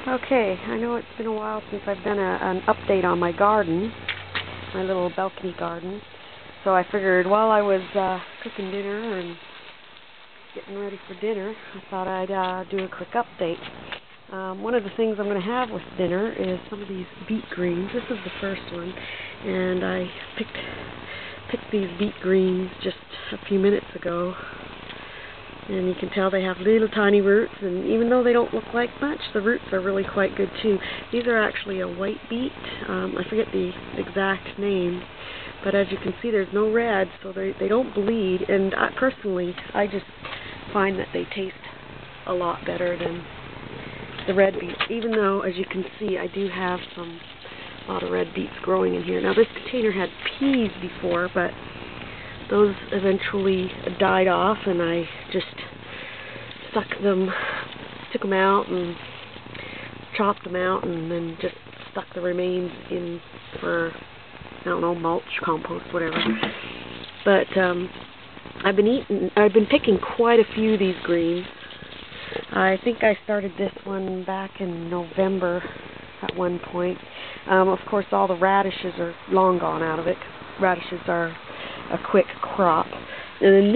Okay, I know it's been a while since I've done an update on my garden, my little balcony garden. So I figured while I was cooking dinner and getting ready for dinner, I thought I'd do a quick update. One of the things I'm going to have with dinner is some of these beet greens. This is the first one, and I picked these beet greens just a few minutes ago. And you can tell they have little tiny roots, and even though they don't look like much, the roots are really quite good too. These are actually a white beet. I forget the exact name, but as you can see, there's no red, so they don't bleed. And personally, I just find that they taste a lot better than the red beets, even though, as you can see, I do have a lot of red beets growing in here. Now, this container had peas before, but those eventually died off, and I just took them out and chopped them out, and then just stuck the remains in for, I don't know, mulch, compost, whatever. But I've been picking quite a few of these greens. I think I started this one back in November at one point. Of course, all the radishes are long gone out of it. Radishes are a quick crop. And then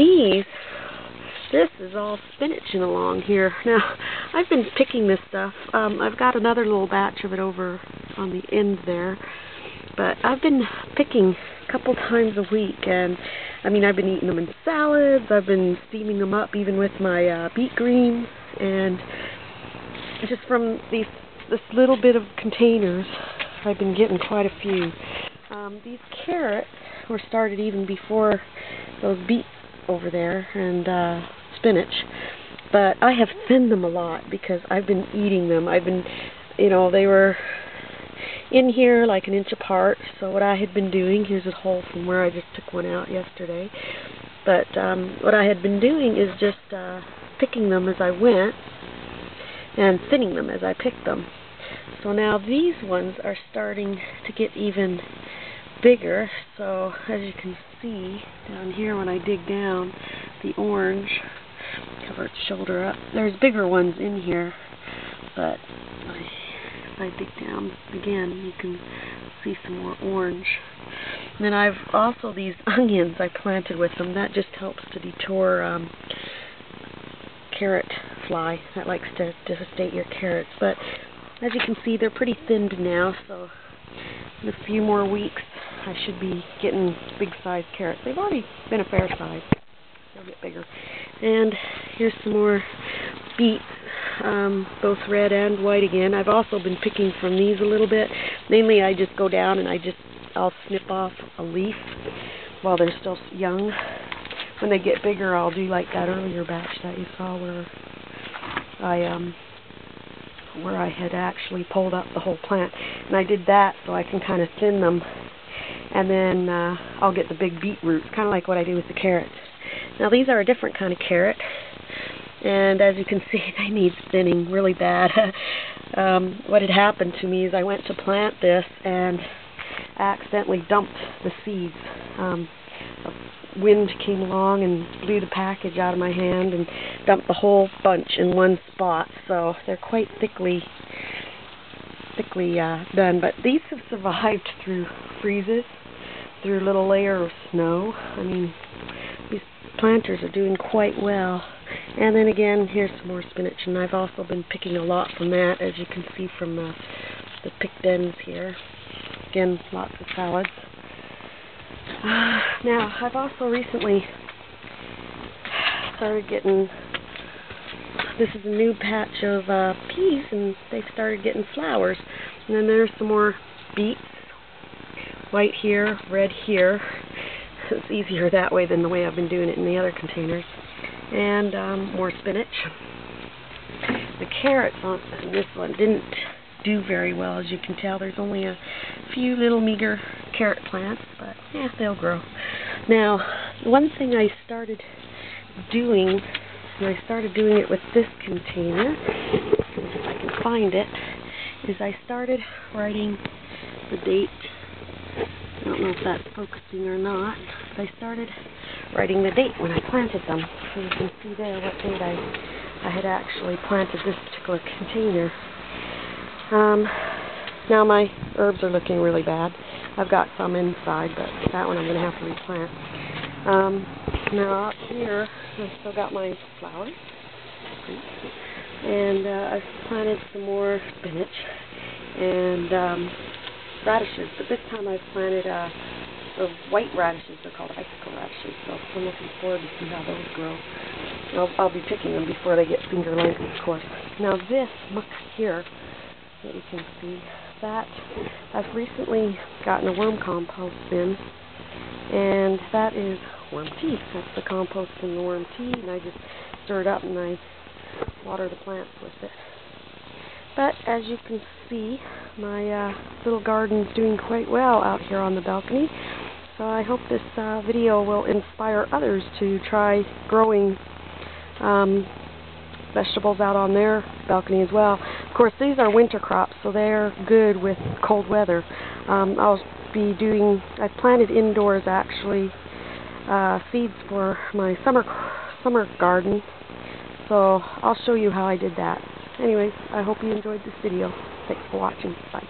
this is all spinaching along here. Now, I've been picking this stuff. I've got another little batch of it over on the end there. But I've been picking a couple times a week, and I mean, I've been eating them in salads. I've been steaming them up even with my beet greens, and just from this little bit of containers, I've been getting quite a few. These carrots were started even before those beets over there, and spinach. But I have thinned them a lot because I've been eating them. They were in here like an inch apart. So what I had been doing, here's a hole from where I just took one out yesterday. But what I had been doing is just picking them as I went and thinning them as I picked them. So now these ones are starting to get even bigger. So as you can see down here when I dig down, the orange, cover its shoulder up, there's bigger ones in here, but if I dig down again, you can see some more orange. And then I've also these onions I planted with them. That just helps to deter carrot fly that likes to devastate your carrots. But as you can see, they're pretty thinned now, so in a few more weeks I should be getting big sized carrots. They've already been a fair size. They'll get bigger. And here's some more beets, both red and white again. I've also been picking from these a little bit. Mainly I just go down and I'll snip off a leaf while they're still young. When they get bigger, I'll do like that earlier batch that you saw where I had actually pulled up the whole plant. And I did that so I can kind of thin them, and then I'll get the big beet roots, kind of like what I do with the carrots. Now these are a different kind of carrot, and as you can see, they need thinning really bad. What had happened to me is I went to plant this and accidentally dumped the seeds. A wind came along and blew the package out of my hand and dumped the whole bunch in one spot, so they're quite thickly done. But these have survived through freezes, through a little layer of snow. I mean, these planters are doing quite well. And then again, here's some more spinach, and I've also been picking a lot from that, as you can see from the picked ends here. Again, lots of salads. Now, I've also recently started getting, this is a new patch of peas, and they've started getting flowers. And then there's some more beets, white here, red here. It's easier that way than the way I've been doing it in the other containers. And more spinach. The carrots on this one didn't do very well, as you can tell. There's only a few little meager carrot plants, but yeah, they'll grow. Now, one thing I started doing, and I started doing it with this container, if I can find it, is I started writing the date. I don't know if that's focusing or not, but I started writing the date when I planted them. So you can see there what date I had actually planted this particular container. Now my herbs are looking really bad. I've got some inside, but that one I'm going to have to replant. Now out here, I've still got my flowers. And I've planted some more spinach and radishes, but this time I've planted the white radishes. They're called icicle radishes, so I'm looking forward to see how those grow. I'll be picking them before they get finger length, of course. Now this muck here that you can see, that I've recently gotten a worm compost in, and that is worm tea. That's the compost in the worm tea, and I just stir it up and I water the plants with it. But as you can see, my little garden's doing quite well out here on the balcony. So I hope this video will inspire others to try growing vegetables out on their balcony as well. Of course, these are winter crops, so they're good with cold weather. I've planted indoors actually seeds for my summer garden. So I'll show you how I did that. Anyways, I hope you enjoyed this video. Thanks for watching. Bye.